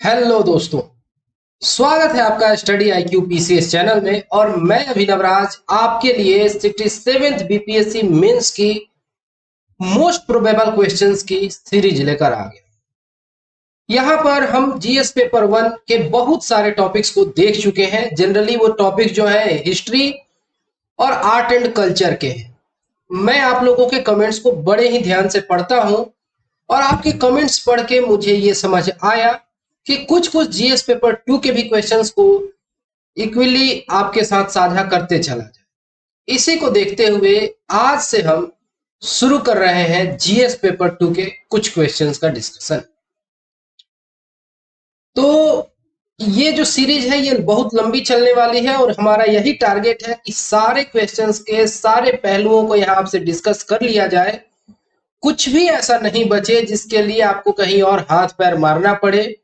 Hello दोस्तों, स्वागत है आपका स्टडी IQ PCS चैनल में। और मैं अभिनव राज आपके लिए 67th BPSC मेंस की मोस्ट प्रोबेबल क्वेश्चंस की सीरीज लेकर आ गया। यहाँ पर हम जीएस पेपर 1 के बहुत सारे टॉपिक्स को देख चुके हैं। जनरली वो टॉपिक जो है हिस्ट्री और आर्ट एंड कल्चर के हैं। मैं आप लोगों के कमेंट्स को बड़े ही ध्यान से पढ़ता हूँ और आपके कमेंट्स पढ़ के मुझे ये समझ आया कि कुछ कुछ जीएस पेपर 2 के भी क्वेश्चंस को इक्वली आपके साथ साझा करते चला जाए। इसी को देखते हुए आज से हम शुरू कर रहे हैं जीएस पेपर 2 के कुछ क्वेश्चंस का डिस्कशन। तो ये जो सीरीज है ये बहुत लंबी चलने वाली है और हमारा यही टारगेट है कि सारे क्वेश्चंस के सारे पहलुओं को यहाँ आपसे डिस्कस कर लिया जाए। कुछ भी ऐसा नहीं बचे जिसके लिए आपको कहीं और हाथ पैर मारना पड़े।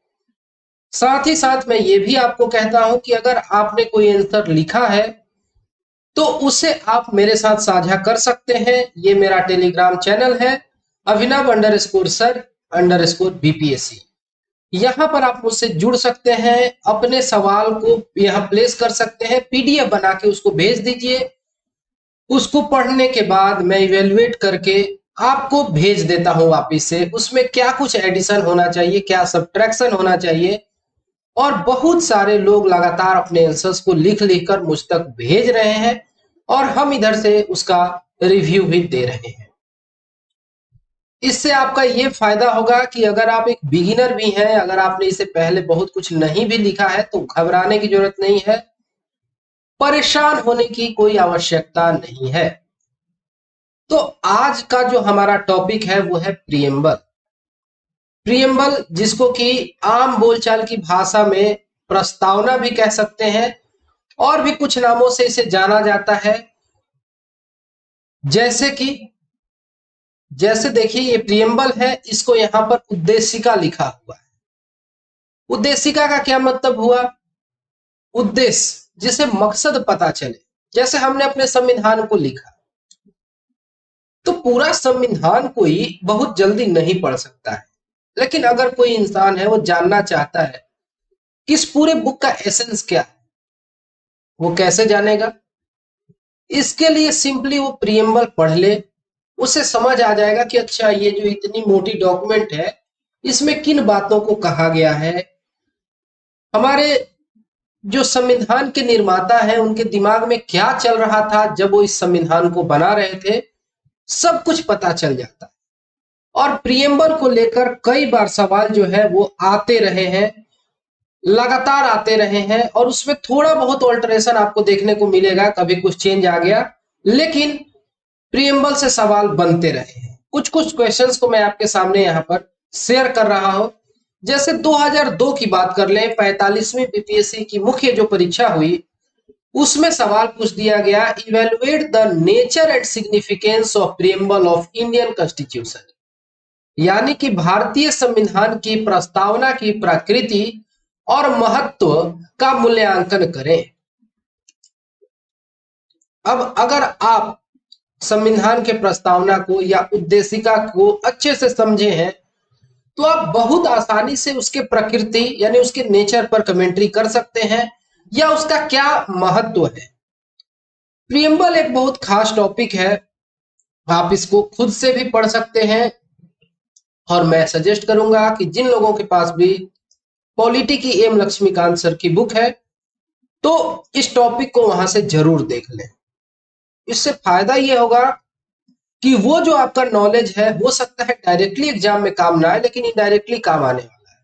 साथ ही साथ मैं ये भी आपको कहता हूं कि अगर आपने कोई आंसर लिखा है तो उसे आप मेरे साथ साझा कर सकते हैं। ये मेरा टेलीग्राम चैनल है अभिनव_सर_BPSC। यहाँ पर आप मुझसे जुड़ सकते हैं, अपने सवाल को यहाँ प्लेस कर सकते हैं, पीडीएफ बना के उसको भेज दीजिए। उसको पढ़ने के बाद मैं इवेलुएट करके आपको भेज देता हूँ वापिस से। उसमें क्या कुछ एडिशन होना चाहिए, क्या सब्ट्रैक्शन होना चाहिए, और बहुत सारे लोग लगातार अपने आंसर्स को लिख लिख कर मुझ तक भेज रहे हैं और हम इधर से उसका रिव्यू भी दे रहे हैं। इससे आपका ये फायदा होगा कि अगर आप एक बिगिनर भी हैं, अगर आपने इससे पहले बहुत कुछ नहीं भी लिखा है तो घबराने की जरूरत नहीं है, परेशान होने की कोई आवश्यकता नहीं है। तो आज का जो हमारा टॉपिक है वो है प्रियम्बल। प्रियम्बल जिसको कि आम बोलचाल की भाषा में प्रस्तावना भी कह सकते हैं और भी कुछ नामों से इसे जाना जाता है। जैसे देखिए ये प्रियम्बल है, इसको यहां पर उद्देशिका लिखा हुआ है। उद्देशिका का क्या मतलब हुआ? उद्देश्य, जिसे मकसद पता चले। जैसे हमने अपने संविधान को लिखा तो पूरा संविधान कोई बहुत जल्दी नहीं पढ़ सकता है, लेकिन अगर कोई इंसान है वो जानना चाहता है कि इस पूरे बुक का एसेंस क्या है, वो कैसे जानेगा? इसके लिए सिंपली वो प्रियम्बल पढ़ ले, उसे समझ आ जाएगा कि अच्छा ये जो इतनी मोटी डॉक्यूमेंट है इसमें किन बातों को कहा गया है। हमारे जो संविधान के निर्माता हैं उनके दिमाग में क्या चल रहा था जब वो इस संविधान को बना रहे थे, सब कुछ पता चल जाता है। और प्रियम्बल को लेकर कई बार सवाल जो है वो आते रहे हैं, लगातार आते रहे हैं, और उसमें थोड़ा बहुत ऑल्टरेशन आपको देखने को मिलेगा, कभी कुछ चेंज आ गया, लेकिन प्रियम्बल से सवाल बनते रहे हैं। कुछ कुछ क्वेश्चंस को मैं आपके सामने यहाँ पर शेयर कर रहा हूं। जैसे 2002 की बात कर लें, 45वीं बीपीएससी की मुख्य जो परीक्षा हुई उसमें सवाल पूछ दिया गया, evaluate the nature and significance of preamble of Indian constitution, यानी कि भारतीय संविधान की प्रस्तावना की प्रकृति और महत्व का मूल्यांकन करें। अब अगर आप संविधान के प्रस्तावना को या उद्देशिका को अच्छे से समझे हैं तो आप बहुत आसानी से उसके प्रकृति यानी उसके नेचर पर कमेंट्री कर सकते हैं या उसका क्या महत्व है। प्रियम्बल एक बहुत खास टॉपिक है, आप इसको खुद से भी पढ़ सकते हैं और मैं सजेस्ट करूंगा कि जिन लोगों के पास भी पॉलिटी की एम लक्ष्मीकांत सर की बुक है तो इस टॉपिक को वहां से जरूर देख लें। इससे फायदा ये होगा कि वो जो आपका नॉलेज है हो सकता है डायरेक्टली एग्जाम में काम ना आए, लेकिन इनडायरेक्टली काम आने वाला है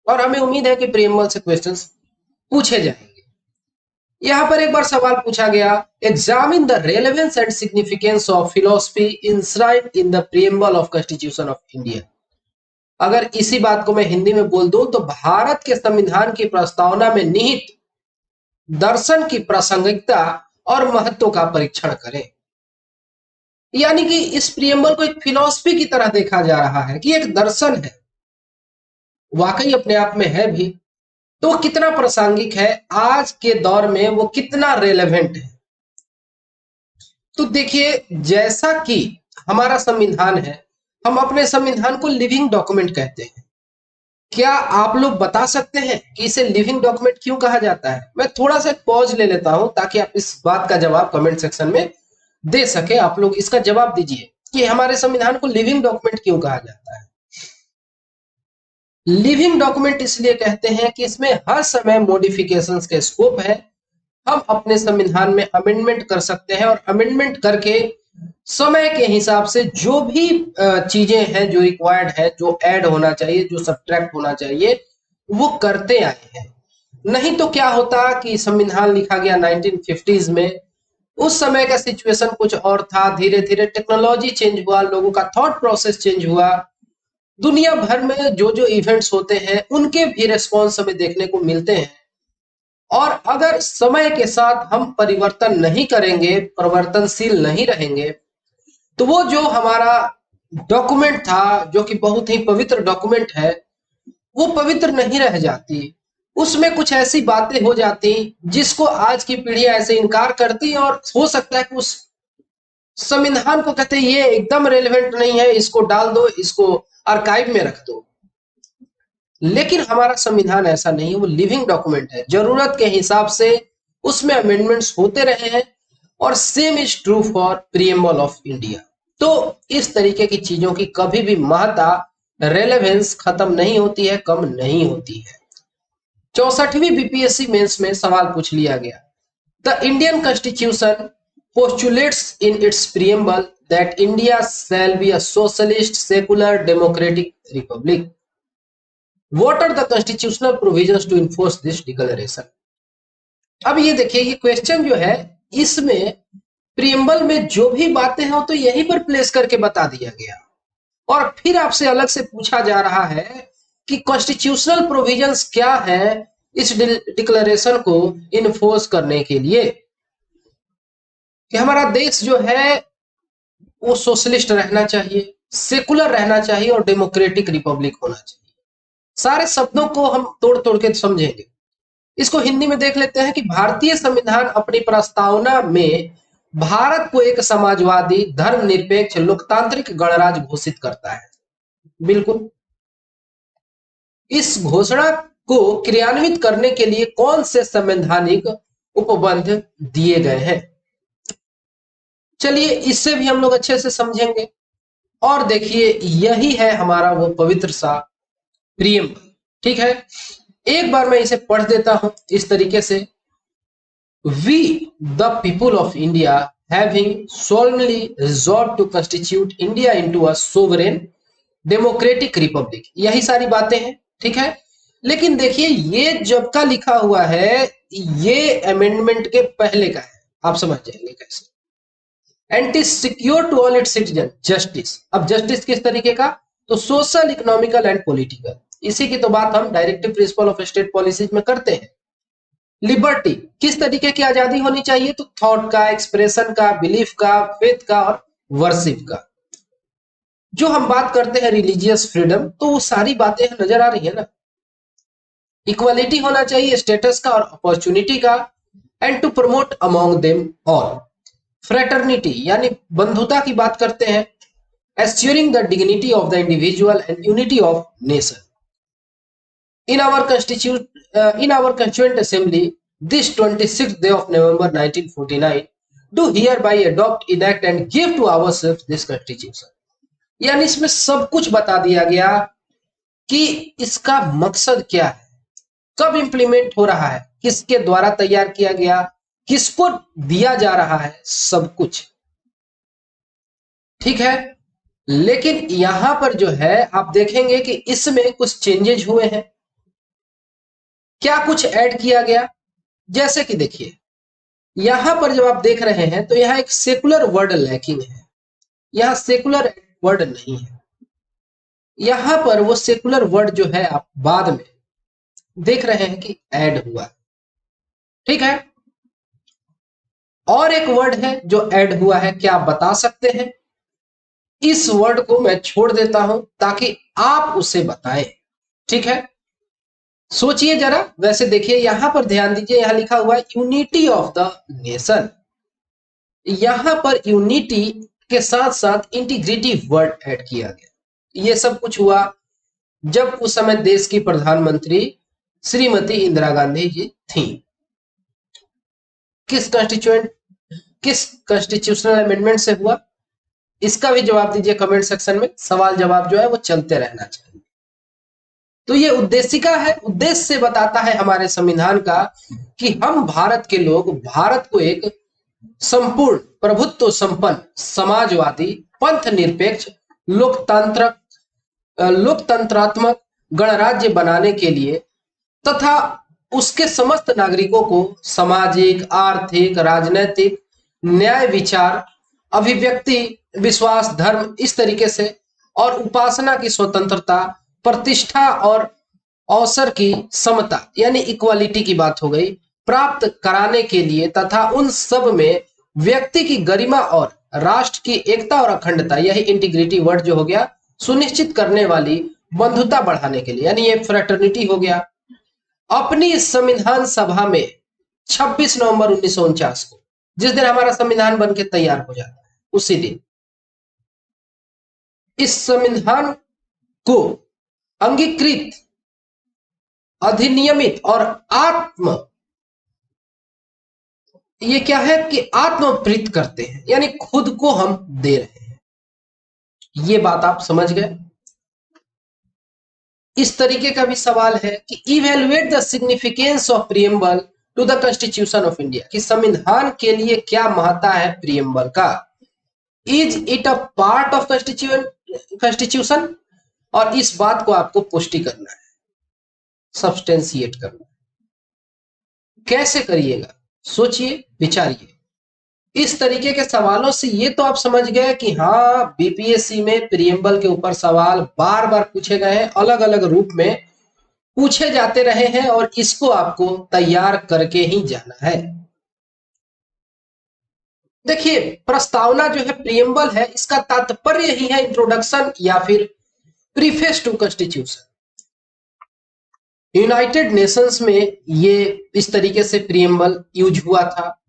और हमें उम्मीद है कि प्रियम्बल से क्वेश्चंस पूछे जाएंगे। यहाँ पर एक बार सवाल पूछा गया, examine the relevance and significance of philosophy enshrined in the preamble of constitution of India. अगर इसी बात को मैं हिंदी में बोल दूं तो भारत के संविधान की प्रस्तावना में निहित दर्शन की प्रासंगिकता और महत्व का परीक्षण करें। यानी कि इस प्रियम्बल को एक फिलॉसफी की तरह देखा जा रहा है कि एक दर्शन है, वाकई अपने आप में है भी, तो वो कितना प्रासंगिक है आज के दौर में, वो कितना रेलेवेंट है। तो देखिए जैसा कि हमारा संविधान है, हम अपने संविधान को लिविंग डॉक्यूमेंट कहते हैं क्या आप लोग बता सकते हैं कि इसे लिविंग डॉक्यूमेंट क्यों कहा जाता है? मैं थोड़ा सा पॉज ले लेता हूं ताकि आप इस बात का जवाब कमेंट सेक्शन में दे सके। आप लोग इसका जवाब दीजिए कि हमारे संविधान को लिविंग डॉक्यूमेंट क्यों कहा जाता है। लिविंग डॉक्यूमेंट इसलिए कहते हैं कि इसमें हर समय मॉडिफिकेशंस के स्कोप है। हम अपने संविधान में अमेंडमेंट कर सकते हैं और अमेंडमेंट करके समय के हिसाब से जो भी चीजें हैं जो रिक्वायर्ड है, जो ऐड होना चाहिए, जो सब्ट्रैक्ट होना चाहिए, वो करते आए हैं। नहीं तो क्या होता कि संविधान लिखा गया 1950s में, उस समय का सिचुएशन कुछ और था, धीरे धीरे टेक्नोलॉजी चेंज हुआ, लोगों का थॉट प्रोसेस चेंज हुआ, दुनिया भर में जो जो इवेंट्स होते हैं उनके भी रिस्पॉन्स हमें देखने को मिलते हैं। और अगर समय के साथ हम परिवर्तन नहीं करेंगे, परिवर्तनशील नहीं रहेंगे, तो वो जो हमारा डॉक्यूमेंट था, जो कि बहुत ही पवित्र डॉक्यूमेंट है, वो पवित्र नहीं रह जाती। उसमें कुछ ऐसी बातें हो जाती जिसको आज की पीढ़ी ऐसे इनकार करती है, और हो सकता है कि उस संविधान को कहते हैं ये एकदम रेलेवेंट नहीं है, इसको डाल दो, इसको आर्काइव में रख दो। लेकिन हमारा संविधान ऐसा नहीं है, वो लिविंग डॉक्यूमेंट है। जरूरत के हिसाब से उसमें अमेंडमेंट्स होते रहे हैं, और same is true for preamble of India. तो इस तरीके की चीजों की कभी भी महत्ता, रेलेवेंस खत्म नहीं होती है, कम नहीं होती है। 64वीं बीपीएससी मेंस में सवाल पूछ लिया गया, the Indian constitution postulates in its preamble that India shall be a socialist, secular, democratic republic. What are the constitutional provisions to enforce this declaration? अब ये देखिए, ये क्वेश्चन जो है, इसमें प्रीएम्बल में जो भी बातें हैं तो यहीं पर प्लेस करके बता दिया गया, और फिर आपसे अलग से पूछा जा रहा है कि कॉन्स्टिट्यूशनल प्रोविजंस क्या है इस डिक्लेरेशन को इन्फोर्स करने के लिए, कि हमारा देश जो है वो सोशलिस्ट रहना चाहिए, सेकुलर रहना चाहिए और डेमोक्रेटिक रिपब्लिक होना चाहिए। सारे शब्दों को हम तोड़ तोड़ के समझेंगे। इसको हिंदी में देख लेते हैं कि भारतीय संविधान अपनी प्रस्तावना में भारत को एक समाजवादी, धर्मनिरपेक्ष, लोकतांत्रिक गणराज्य घोषित करता है। बिल्कुल। इस घोषणा को क्रियान्वित करने के लिए कौन से संवैधानिक उपबंध दिए गए हैं? चलिए इससे भी हम लोग अच्छे से समझेंगे। और देखिए, यही है हमारा वो पवित्र सा प्रीएम्बल। ठीक है, एक बार मैं इसे पढ़ देता हूं इस तरीके से, we the people of India having solemnly resolved to constitute India into a sovereign democratic republic। यही सारी बातें हैं। ठीक है, लेकिन देखिए ये जब का लिखा हुआ है, ये अमेंडमेंट के पहले का है। आप समझ जाएंगे कैसे। And is secure to all its citizen justice. अब जस्टिस किस तरीके का? तो सोशल, इकोनॉमिकल एंड पॉलिटिकल। इसी की तो बात हम directive principle of state policies में करते हैं। लिबर्टी, किस तरीके की आजादी होनी चाहिए? तो थॉट का, एक्सप्रेशन का, बिलीफ का, फेथ का और वर्शिप का। जो हम बात करते हैं रिलीजियस फ्रीडम, तो वो सारी बातें नजर आ रही है ना। इक्वालिटी होना चाहिए स्टेटस का और अपॉर्चुनिटी का, and to promote among them all. Fraternity यानी बंधुता की बात करते हैं, assuring the dignity of the individual and unity of nation. In our constituent assembly, this 26th day of November 1949, do hereby adopt, enact and give to ourselves this constitution। यानी इसमें सब कुछ बता दिया गया कि इसका मकसद क्या है, कब इंप्लीमेंट हो रहा है, किसके द्वारा तैयार किया गया, किसको दिया जा रहा है, सब कुछ। ठीक है, लेकिन यहां पर जो है आप देखेंगे कि इसमें कुछ चेंजेस हुए हैं। क्या कुछ ऐड किया गया? जैसे कि देखिए, यहां पर जब आप देख रहे हैं तो यहां एक सेकुलर वर्ड लैकिंग है। यहां सेकुलर वर्ड नहीं है। यहां पर वो सेकुलर वर्ड जो है आप बाद में देख रहे हैं कि ऐड हुआ। ठीक है, और एक वर्ड है जो ऐड हुआ है, क्या आप बता सकते हैं? इस वर्ड को मैं छोड़ देता हूं ताकि आप उसे बताएं। ठीक है, सोचिए जरा। वैसे देखिए, यहां पर ध्यान दीजिए, यहां लिखा हुआ है यूनिटी ऑफ द नेशन। यहां पर यूनिटी के साथ साथ इंटीग्रिटी वर्ड ऐड किया गया। ये सब कुछ हुआ। जब उस समय देश की प्रधानमंत्री श्रीमती इंदिरा गांधी जी थी। किस कॉन्स्टिट्यूशनल अमेंडमेंट से हुआ, इसका भी जवाब दीजिए कमेंट सेक्शन में। सवाल जवाब जो है वो चलते रहना चाहिए। तो ये उद्देशिका है, उद्देश्य से बताता है हमारे संविधान का कि हम भारत के लोग भारत को एक संपूर्ण प्रभुत्व संपन्न समाजवादी पंथ निरपेक्ष लोकतंत्रात्मक गणराज्य बनाने के लिए तथा उसके समस्त नागरिकों को सामाजिक, आर्थिक, राजनैतिक, न्याय, विचार, अभिव्यक्ति, विश्वास, धर्म, इस तरीके से और उपासना की स्वतंत्रता, प्रतिष्ठा और अवसर की समता यानी इक्वालिटी की बात हो गई, प्राप्त कराने के लिए तथा उन सब में व्यक्ति की गरिमा और राष्ट्र की एकता और अखंडता, यही इंटीग्रिटी वर्ड जो हो गया, सुनिश्चित करने वाली बंधुता बढ़ाने के लिए, यानी ये फ्रेटर्निटी हो गया। अपनी संविधान सभा में 26 नवंबर 1949 को, जिस दिन हमारा संविधान बनके तैयार हो जाता है, उसी दिन इस संविधान को अंगीकृत, अधिनियमित और ये क्या है कि आत्मप्रीत करते हैं, यानी खुद को हम दे रहे हैं। ये बात आप समझ गए। इस तरीके का भी सवाल है कि evaluate the significance of preamble to the constitution of India, कि संविधान के लिए क्या महत्ता है प्रीएम्बल का। Is it a part of constitution, और इस बात को आपको पुष्टि करना है, सब्सटेंशिएट करना है। कैसे करिएगा, सोचिए, विचारिए। इस तरीके के सवालों से ये तो आप समझ गए कि हाँ, बीपीएससी में प्रीएम्बल के ऊपर सवाल बार बार पूछे गए हैं, अलग अलग रूप में पूछे जाते रहे हैं, और इसको आपको तैयार करके ही जाना है। देखिए, प्रस्तावना जो है प्रीएम्बल है, इसका तात्पर्य ही है इंट्रोडक्शन या फिर preface to constitution. United Nations में ये इस तरीके से प्रीएम्बल यूज हुआ था।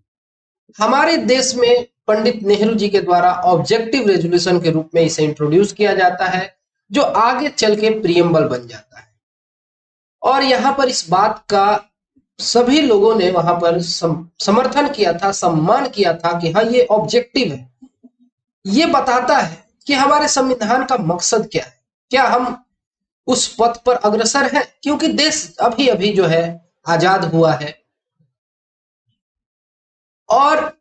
हमारे देश में पंडित नेहरू जी के द्वारा ऑब्जेक्टिव रेजोल्यूशन के रूप में इसे इंट्रोड्यूस किया जाता है, जो आगे चल के प्रीएम्बल बन जाता है। और यहाँ पर इस बात का सभी लोगों ने वहां पर समर्थन किया था, सम्मान किया था कि हाँ, ये ऑब्जेक्टिव है, ये बताता है कि हमारे संविधान का मकसद क्या है, क्या हम उस पथ पर अग्रसर हैं, क्योंकि देश अभी अभी जो है आजाद हुआ है, और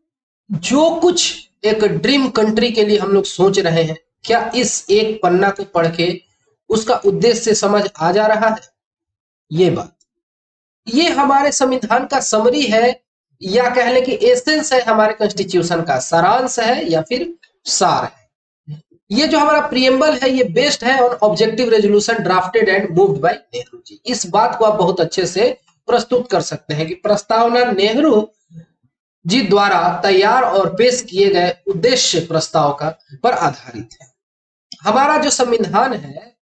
जो कुछ एक ड्रीम कंट्री के लिए हम लोग सोच रहे हैं, क्या इस एक पन्ना को पढ़ के उसका उद्देश्य समझ आ जा रहा है। ये बात, ये हमारे संविधान का समरी है, या कह लें कि एसेंस है, हमारे कॉन्स्टिट्यूशन का सारांश है या फिर सार है। ये जो हमारा प्रीएम्बल है, ये बेस्ड है on objective resolution drafted and moved by Nehru ji. इस बात को आप बहुत अच्छे से प्रस्तुत कर सकते हैं कि प्रस्तावना नेहरू जी द्वारा तैयार और पेश किए गए उद्देश्य प्रस्ताव का पर आधारित है। हमारा जो संविधान है,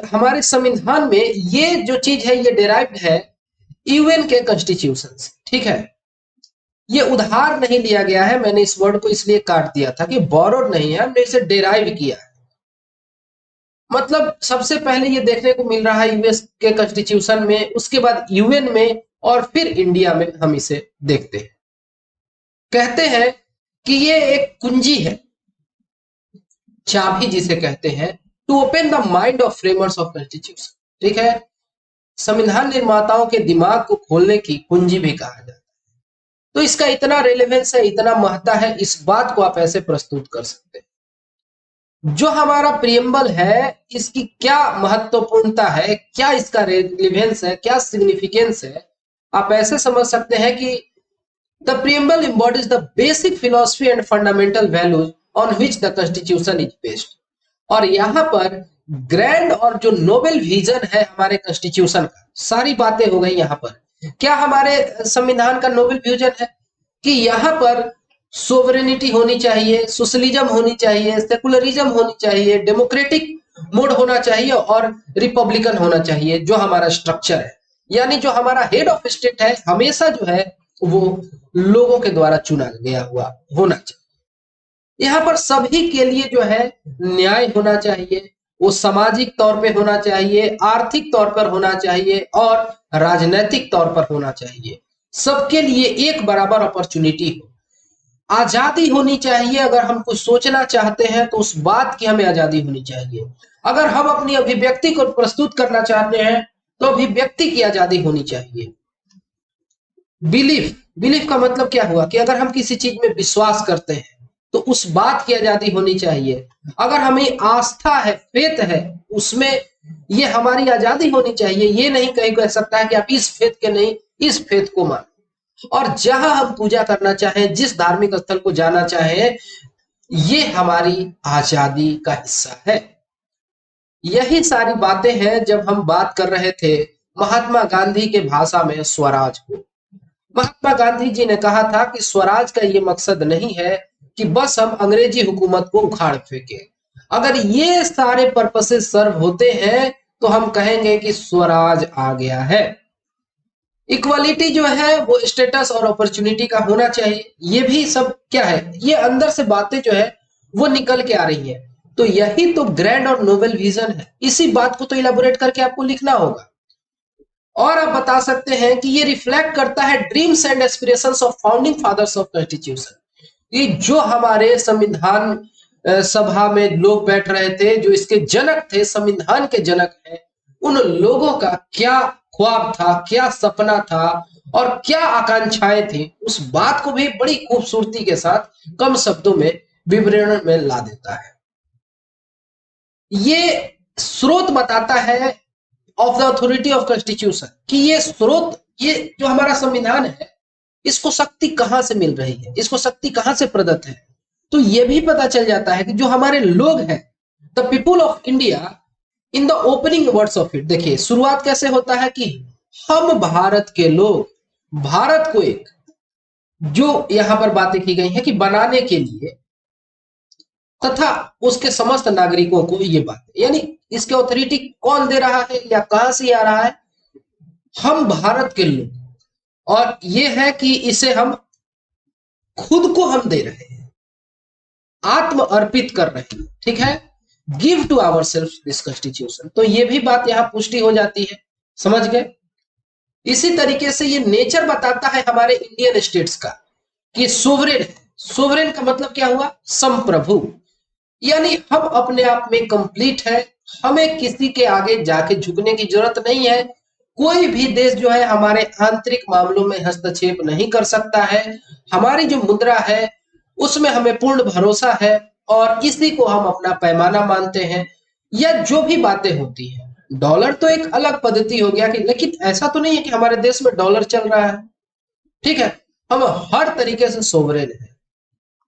हमारे संविधान में ये जो चीज है, ये डेराइव्ड है यूएन के कॉन्स्टिट्यूशन से। ठीक है, ये उधार नहीं लिया गया है, मैंने इस वर्ड को इसलिए काट दिया था कि बोरोड नहीं है, हमने इसे डेराइव किया है। मतलब सबसे पहले ये देखने को मिल रहा है यूएस के कॉन्स्टिट्यूशन में, उसके बाद यूएन में, और फिर इंडिया में हम इसे देखते हैं। कहते हैं कि ये एक कुंजी है, चाबी जिसे कहते हैं, to open the mind of framers of constitution. ठीक है, संविधान निर्माताओं के दिमाग को खोलने की कुंजी भी कहा जाता है। तो इसका इतना रेलेवेंस है, इतना महत्ता है, इस बात को आप ऐसे प्रस्तुत कर सकते हैं। जो हमारा प्रीएम्बल है, इसकी क्या महत्वपूर्णता है, क्या इसका रेलेवेंस है, क्या सिग्निफिकेंस है, आप ऐसे समझ सकते हैं कि the preamble embodies the basic philosophy and fundamental values on which the constitution is based। और यहाँ पर ग्रैंड और जो नोबेल विजन है हमारे कॉन्स्टिट्यूशन का, सारी बातें हो गई यहाँ पर। क्या हमारे संविधान का नोबेल विजन है कि यहाँ पर सोवरेनिटी होनी चाहिए, सोशलिज्म होनी चाहिए, सेकुलरिज्म होनी चाहिए, डेमोक्रेटिक मोड होना चाहिए और रिपब्लिकन होना चाहिए, जो हमारा स्ट्रक्चर है, यानी जो हमारा हेड ऑफ स्टेट है हमेशा जो है वो लोगों के द्वारा चुना गया हुआ होना चाहिए। यहाँ पर सभी के लिए जो है न्याय होना चाहिए, वो सामाजिक तौर पे होना चाहिए, आर्थिक तौर पर होना चाहिए और राजनीतिक तौर पर होना चाहिए। सबके लिए एक बराबर अपॉर्चुनिटी हो, आजादी होनी चाहिए। अगर हम कुछ सोचना चाहते हैं तो उस बात की हमें आजादी होनी चाहिए। अगर हम अपनी अभिव्यक्ति को प्रस्तुत करना चाहते हैं तो अभिव्यक्ति की आजादी होनी चाहिए। बिलीफ, बिलीफ का मतलब क्या हुआ कि अगर हम किसी चीज में विश्वास करते हैं तो उस बात की आजादी होनी चाहिए। अगर हमें आस्था है, फेथ है उसमें, ये हमारी आजादी होनी चाहिए। ये नहीं कहीं कह सकता है कि आप इस फेथ के नहीं, इस फेथ को मान। और जहां हम पूजा करना चाहें, जिस धार्मिक स्थल को जाना चाहें, ये हमारी आजादी का हिस्सा है। यही सारी बातें हैं जब हम बात कर रहे थे महात्मा गांधी के भाषा में स्वराज को। महात्मा गांधी जी ने कहा था कि स्वराज का ये मकसद नहीं है कि बस हम अंग्रेजी हुकूमत को उखाड़ फेंके। अगर ये सारे पर्पसेस सर्व होते हैं तो हम कहेंगे कि स्वराज आ गया है। इक्वालिटी जो है वो स्टेटस और अपॉर्चुनिटी का होना चाहिए। ये भी सब क्या है, ये अंदर से बातें जो है वो निकल के आ रही है। तो यही तो ग्रैंड और नोबेल विजन है। इसी बात को तो इलाबोरेट करके आपको लिखना होगा। और आप बता सकते हैं कि ये रिफ्लेक्ट करता है dreams and aspirations of founding fathers of constitution. ये जो हमारे संविधान सभा में लोग बैठ रहे थे, जो इसके जनक थे, संविधान के जनक हैं, उन लोगों का क्या ख्वाब था, क्या सपना था और क्या आकांक्षाएं थी, उस बात को भी बड़ी खूबसूरती के साथ कम शब्दों में विवरण में ला देता है। ये स्रोत बताता है of the authority of constitution कि ये स्रोत, ये जो हमारा संविधान है, इसको शक्ति कहां से मिल रही है, इसको शक्ति कहां से प्रदत्त है। तो ये भी पता चल जाता है कि जो हमारे लोग हैं, the people of India, in the opening words of it, देखिए शुरुआत कैसे होता है कि हम भारत के लोग, भारत को एक, जो यहां पर बातें की गई है कि बनाने के लिए तथा उसके समस्त नागरिकों को, ये बात यानी इसके ऑथोरिटी कौन दे रहा है या कहां से आ रहा है, हम भारत के लोग। और ये है कि इसे हम खुद को हम दे रहे हैं, आत्म अर्पित कर रहे हैं, ठीक है, give to our self this constitution. तो ये भी बात यहां पुष्टि हो जाती है, समझ गए। इसी तरीके से ये नेचर बताता है हमारे इंडियन स्टेट्स का कि सोवरेन है। सोवरेन का मतलब क्या हुआ, संप्रभु, यानी हम अपने आप में कंप्लीट है, हमें किसी के आगे जाके झुकने की जरूरत नहीं है। कोई भी देश जो है हमारे आंतरिक मामलों में हस्तक्षेप नहीं कर सकता है। हमारी जो मुद्रा है उसमें हमें पूर्ण भरोसा है और इसी को हम अपना पैमाना मानते हैं। या जो भी बातें होती हैं, डॉलर तो एक अलग पद्धति हो गया कि, लेकिन ऐसा तो नहीं है कि हमारे देश में डॉलर चल रहा है, ठीक है, हम हर तरीके से सोवरेन है।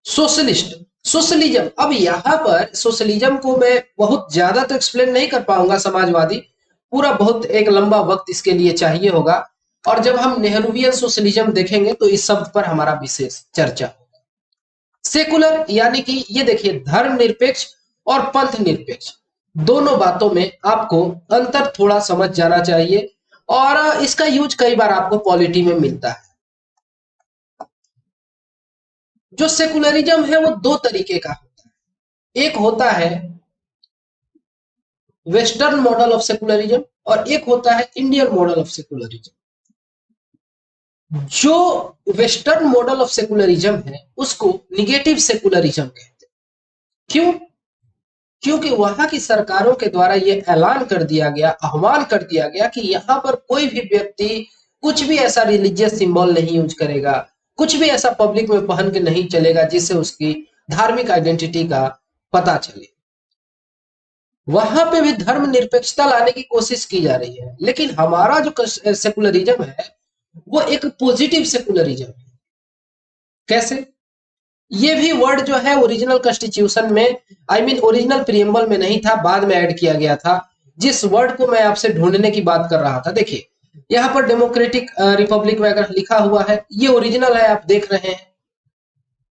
सोशलिस्ट, सोशलिज्म, अब यहाँ पर सोशलिज्म को मैं बहुत ज्यादा तो एक्सप्लेन नहीं कर पाऊंगा, समाजवादी पूरा बहुत एक लंबा वक्त इसके लिए चाहिए होगा। और जब हम नेहरूवियन सोशलिज्म देखेंगे तो इस शब्द पर हमारा विशेष चर्चा होगा। सेकुलर यानी कि ये देखिए, धर्म निरपेक्ष और पंथ निरपेक्ष, दोनों बातों में आपको अंतर थोड़ा समझ जाना चाहिए और इसका यूज कई बार आपको पॉलिटी में मिलता है। जो सेकुलरिज्म है वो दो तरीके का होता है, एक होता है वेस्टर्न मॉडल ऑफ सेकुलरिज्म और एक होता है इंडियन मॉडल ऑफ सेकुलरिज्म। जो वेस्टर्न मॉडल ऑफ सेकुलरिज्म है उसको निगेटिव सेकुलरिज्म कहते हैं। क्यों? क्योंकि वहां की सरकारों के द्वारा यह ऐलान कर दिया गया, आह्वान कर दिया गया कि यहां पर कोई भी व्यक्ति कुछ भी ऐसा रिलीजियस सिंबल नहीं यूज करेगा, कुछ भी ऐसा पब्लिक में पहन के नहीं चलेगा जिससे उसकी धार्मिक आइडेंटिटी का पता चले। वहां पे भी धर्म निरपेक्षता लाने की कोशिश की जा रही है, लेकिन हमारा जो सेकुलरिज्म है वो एक पॉजिटिव सेकुलरिज्म है। कैसे? ये भी वर्ड जो है ओरिजिनल कॉन्स्टिट्यूशन में, आई मीन ओरिजिनल प्रीएम्बल में नहीं था, बाद में ऐड किया गया था। जिस वर्ड को मैं आपसे ढूंढने की बात कर रहा था, देखिए यहाँ पर डेमोक्रेटिक रिपब्लिक वगैरह लिखा हुआ है, ये ओरिजिनल है, आप देख रहे हैं।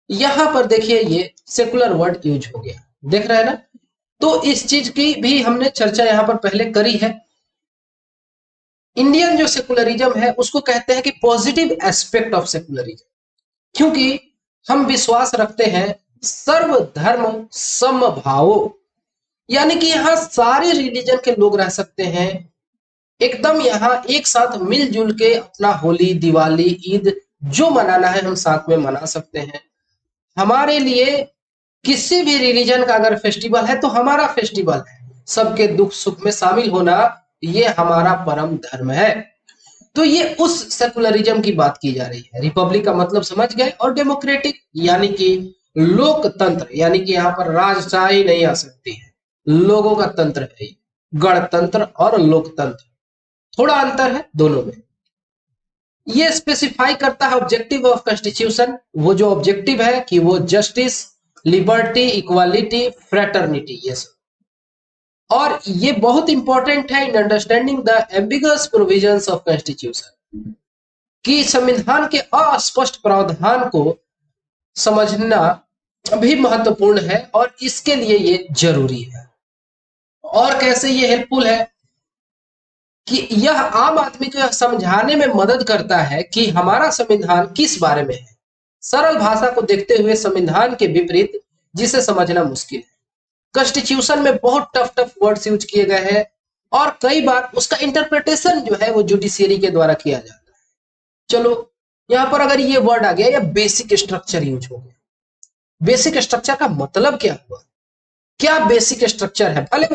यहां पर देखिए ये सेकुलर वर्ड यूज हो गया, देख रहे हैं ना। तो इस चीज की भी हमने चर्चा यहां पर पहले करी है। इंडियन जो सेकुलरिज्म है उसको कहते हैं कि पॉजिटिव एस्पेक्ट ऑफ सेकुलरिज्म, क्योंकि हम विश्वास रखते हैं सर्वधर्म समभाव। यानी कि यहाँ सारे रिलीजन के लोग रह सकते हैं, एकदम यहाँ एक साथ मिलजुल के अपना होली, दिवाली, ईद जो मनाना है हम साथ में मना सकते हैं। हमारे लिए किसी भी रिलीजन का अगर फेस्टिवल है तो हमारा फेस्टिवल है, सबके दुख सुख में शामिल होना ये हमारा परम धर्म है। तो ये उस सेकुलरिज्म की बात की जा रही है। रिपब्लिक का मतलब समझ गए, और डेमोक्रेटिक यानी कि लोकतंत्र, यानी कि यहाँ पर राजशाही नहीं आ सकती है, लोगों का तंत्र है। गणतंत्र और लोकतंत्र थोड़ा अंतर है दोनों में। ये स्पेसिफाई करता है ऑब्जेक्टिव ऑफ कॉन्स्टिट्यूशन, वो जो ऑब्जेक्टिव है कि वो जस्टिस, लिबर्टी, इक्वालिटी, फ्रेटर्निटी, ये सब। और ये बहुत इंपॉर्टेंट है in understanding the ambiguous provisions of constitution, कि संविधान के अस्पष्ट प्रावधान को समझना भी महत्वपूर्ण है और इसके लिए ये जरूरी है। और कैसे ये हेल्पफुल है कि यह आम आदमी को यह समझाने में मदद करता है कि हमारा संविधान किस बारे में है। सरल भाषा को देखते हुए संविधान के विपरीत जिसे समझना मुश्किल है। कॉन्स्टिट्यूशन में बहुत टफ टफ वर्ड्स यूज किए गए हैं और कई बार उसका इंटरप्रिटेशन जो है वो जुडिशियरी के द्वारा किया जाता है। चलो यहाँ पर अगर ये वर्ड आ गया या बेसिक स्ट्रक्चर यूज हो गया, बेसिक स्ट्रक्चर का मतलब क्या हुआ? क्या बेसिक स्ट्रक्चर है? भले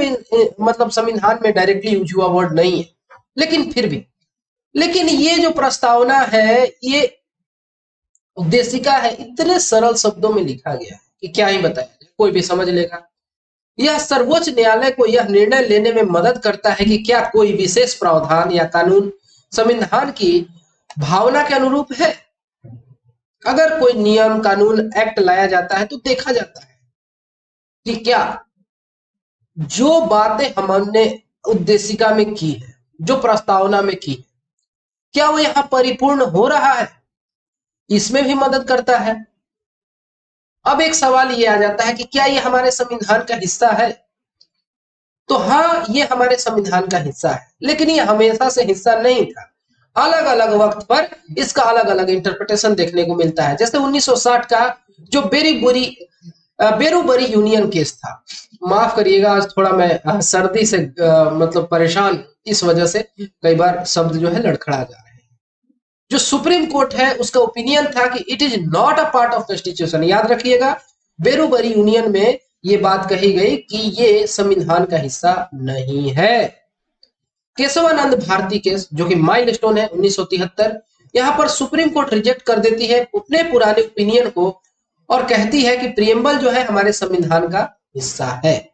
मतलब संविधान में डायरेक्टली यूज हुआ वर्ड नहीं है, लेकिन फिर भी, लेकिन ये जो प्रस्तावना है ये उद्देशिका है, इतने सरल शब्दों में लिखा गया है कि क्या ही बताया जाए, कोई भी समझ लेगा। यह सर्वोच्च न्यायालय को यह निर्णय लेने में मदद करता है कि क्या कोई विशेष प्रावधान या कानून संविधान की भावना के अनुरूप है। अगर कोई नियम, कानून, एक्ट लाया जाता है तो देखा जाता है कि क्या जो बातें हमने उद्देशिका में की है, जो प्रस्तावना में की है, क्या वो यहाँ परिपूर्ण हो रहा है, इसमें भी मदद करता है। अब एक सवाल ये आ जाता है कि क्या ये हमारे संविधान का हिस्सा है? तो हाँ, ये हमारे संविधान का हिस्सा है, लेकिन ये हमेशा से हिस्सा नहीं था। अलग अलग वक्त पर इसका अलग अलग इंटरप्रिटेशन देखने को मिलता है। जैसे 1960 का जो बेरूबरी यूनियन केस था, माफ करिएगा आज थोड़ा मैं सर्दी से मतलब परेशान, इस वजह से कई बार शब्द जो है लड़खड़ा जा रहे हैं। जो सुप्रीम कोर्ट है उसका ओपिनियन था कि it is not a part of constitution. याद रखिएगा, बेरूबरी यूनियन में ये बात कही गई कि ये संविधान का हिस्सा नहीं है। केशवानंद भारती केस जो कि माइलस्टोन है 1973, यहाँ पर सुप्रीम कोर्ट रिजेक्ट कर देती है अपने पुराने ओपिनियन को और कहती है कि प्रियम्बल जो है हमारे संविधान का हिस्सा है।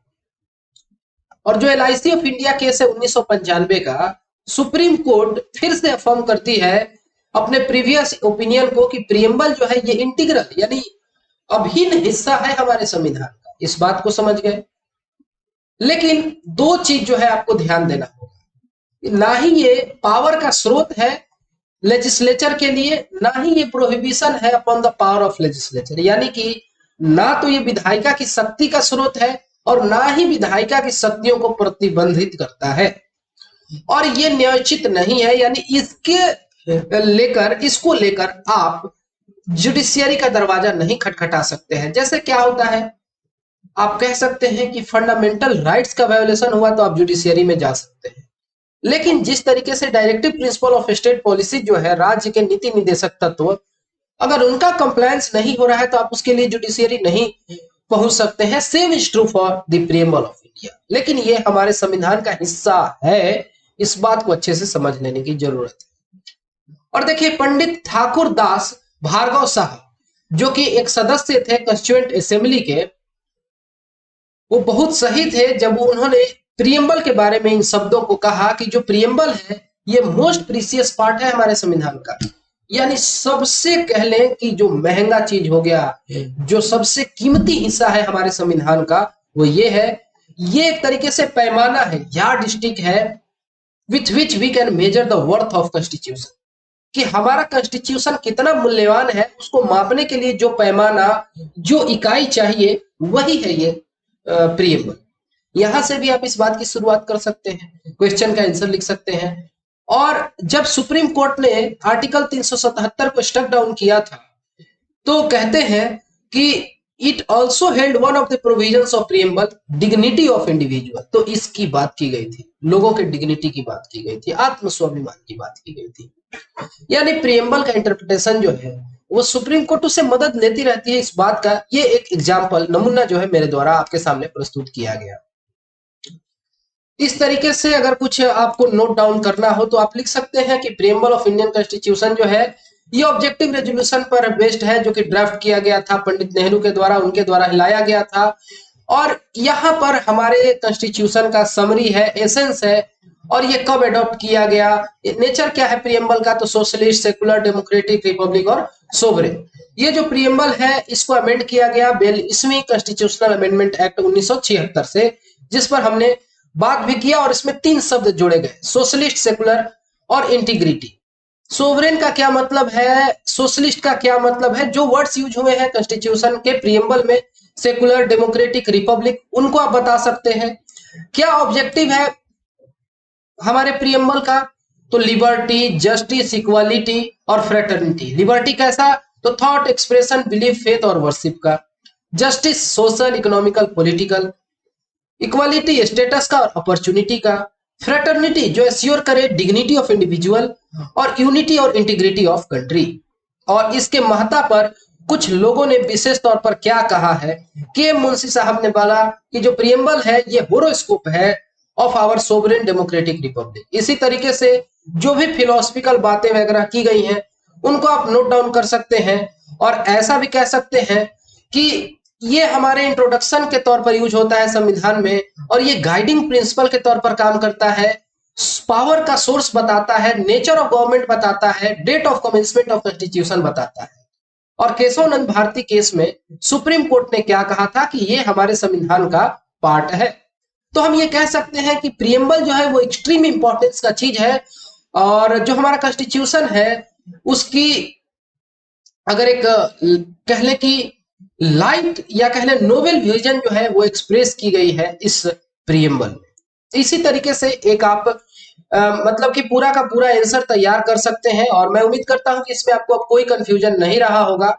और जो LIC ऑफ इंडिया केस है 1995 का, सुप्रीम कोर्ट फिर से अफर्म करती है अपने प्रीवियस ओपिनियन को कि प्रियम्बल जो है ये इंटीग्रल यानी अभिन्न हिस्सा है हमारे संविधान का। इस बात को समझ गए। लेकिन दो चीज जो है आपको ध्यान देना होगा, ना ही ये पावर का स्रोत है लेजिस्लेचर के लिए, ना ही ये प्रोहिबिशन है upon the power of legislature, यानी कि ना तो ये विधायिका की शक्ति का स्रोत है और ना ही विधायिका की शक्तियों को प्रतिबंधित करता है। और ये न्यायोचित नहीं है, यानी इसको लेकर आप जुडिशियरी का दरवाजा नहीं खटखटा सकते हैं। जैसे क्या होता है, आप कह सकते हैं कि फंडामेंटल राइट्स का वायोलेशन हुआ तो आप जुडिशियरी में जा सकते हैं, लेकिन जिस तरीके से directive principle of state policy जो है राज्य के नीति निदेशक तत्व, अगर उनका कंप्लायंस नहीं हो रहा है तो आप उसके लिए जुडिशियरी नहीं पहुंच सकते हैं। Same is true for the preamble of India. लेकिन ये हमारे संविधान का हिस्सा है, इस बात को अच्छे से समझ लेने की जरूरत है। और देखिए, पंडित ठाकुर दास भार्गव साहब जो कि एक सदस्य थे कॉन्स्टिट्यूएंट असेंबली के, वो बहुत सही थे जब उन्होंने प्रियम्बल के बारे में इन शब्दों को कहा कि जो प्रियम्बल है ये मोस्ट प्रीसियस पार्ट है हमारे संविधान का, यानी सबसे कह लें कि जो महंगा चीज हो गया, जो सबसे कीमती हिस्सा है हमारे संविधान का वो ये है। ये एक तरीके से पैमाना है, यार्डस्टिक है with which we can measure the worth of constitution, कि हमारा कॉन्स्टिट्यूशन कितना मूल्यवान है उसको मापने के लिए जो पैमाना, जो इकाई चाहिए वही है ये प्रियम्बल। यहां से भी आप इस बात की शुरुआत कर सकते हैं, क्वेश्चन का आंसर लिख सकते हैं। और जब सुप्रीम कोर्ट ने आर्टिकल 377 को स्ट्रक डाउन किया था तो कहते हैं कि it also held one of the provisions of preamble dignity of individual. तो इसकी बात की गई थी, लोगों के डिग्निटी की बात की गई थी, आत्म स्वाभिमान की बात की गई थी। यानी प्रियम्बल का इंटरप्रिटेशन जो है वो सुप्रीम कोर्ट उससे मदद लेती रहती है, इस बात का ये एक एग्जाम्पल, नमूना जो है मेरे द्वारा आपके सामने प्रस्तुत किया गया। इस तरीके से अगर कुछ आपको नोट डाउन करना हो तो आप लिख सकते हैं कि प्रियम्बल ऑफ इंडियन कॉन्स्टिट्यूशन जो है ये ऑब्जेक्टिव रेजोल्यूशन पर बेस्ड है, जो कि ड्राफ्ट किया गया था पंडित नेहरू के द्वारा, उनके द्वारा हिलाया गया था। और यहाँ पर हमारे कॉन्स्टिट्यूशन का समरी है, एसेंस है, और ये कब एडॉप्ट किया गया, नेचर क्या है प्रियम्बल का, तो सोशलिस्ट, सेकुलर, डेमोक्रेटिक, रिपब्लिक और सोवरेन। ये जो प्रियम्बल है इसको अमेंड किया गया 42वीं कॉन्स्टिट्यूशनल अमेंडमेंट एक्ट 1976 से, जिस पर हमने बात भी किया, और इसमें 3 शब्द जोड़े गए, सोशलिस्ट, सेकुलर और इंटीग्रिटी। सोवरेन का क्या मतलब है, सोशलिस्ट का क्या मतलब है, जो वर्ड्स यूज हुए हैं कॉन्स्टिट्यूशन के प्रियम्बल में, सेकुलर, डेमोक्रेटिक, रिपब्लिक, उनको आप बता सकते हैं। क्या ऑब्जेक्टिव है हमारे प्रियम्बल का, तो लिबर्टी, जस्टिस, इक्वालिटी और फ्रेटर्निटी। लिबर्टी कैसा, तो थॉट, एक्सप्रेशन, बिलीफ, फेथ और वर्शिप का। Justice social, economical, political. Equality status का और अपॉर्चुनिटी का। फ्रेटर्निटी जो एश्योर करे डिग्निटी ऑफ इंडिविजुअल, और यूनिटी और इंटीग्रिटी ऑफ कंट्री। और इसके महत्ता पर कुछ लोगों ने विशेष तौर पर क्या कहा है, के मुंशी साहब ने बोला कि जो प्रियम्बल है ये होरोस्कोप है of our sovereign democratic republic. इसी तरीके से जो भी फिलोसफिकल बातें वगैरह की गई हैं उनको आप नोट डाउन कर सकते हैं, और ऐसा भी कह सकते हैं कि ये हमारे इंट्रोडक्शन के तौर पर यूज होता है संविधान में, और ये गाइडिंग प्रिंसिपल के तौर पर काम करता है, पावर का सोर्स बताता है, नेचर ऑफ गवर्नमेंट बताता है, date of commencement of constitution बताता है। और केशव नंद भारती केस में सुप्रीम कोर्ट ने क्या कहा था कि ये हमारे संविधान का पार्ट है। तो हम ये कह सकते हैं कि प्रियम्बल जो है वो एक्सट्रीम इंपॉर्टेंस का चीज है, और जो हमारा कॉन्स्टिट्यूशन है उसकी अगर एक कह लें कि लाइट या कह लें नोबेल विजन जो है वो एक्सप्रेस की गई है इस प्रियम्बल में। इसी तरीके से एक आप मतलब कि पूरा का पूरा आंसर तैयार कर सकते हैं, और मैं उम्मीद करता हूं कि इसमें आपको अब कोई कंफ्यूजन नहीं रहा होगा।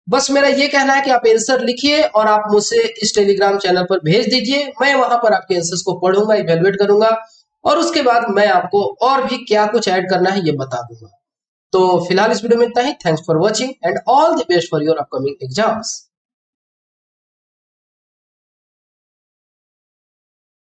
बस मेरा ये कहना है कि आप आंसर लिखिए और आप मुझसे इस टेलीग्राम चैनल पर भेज दीजिए, मैं वहां पर आपके आंसर्स को पढ़ूंगा, इवेलुएट करूंगा, और उसके बाद मैं आपको और भी क्या कुछ ऐड करना है ये बता दूंगा। तो फिलहाल इस वीडियो में इतना ही। Thanks for watching and all the best for your upcoming exams.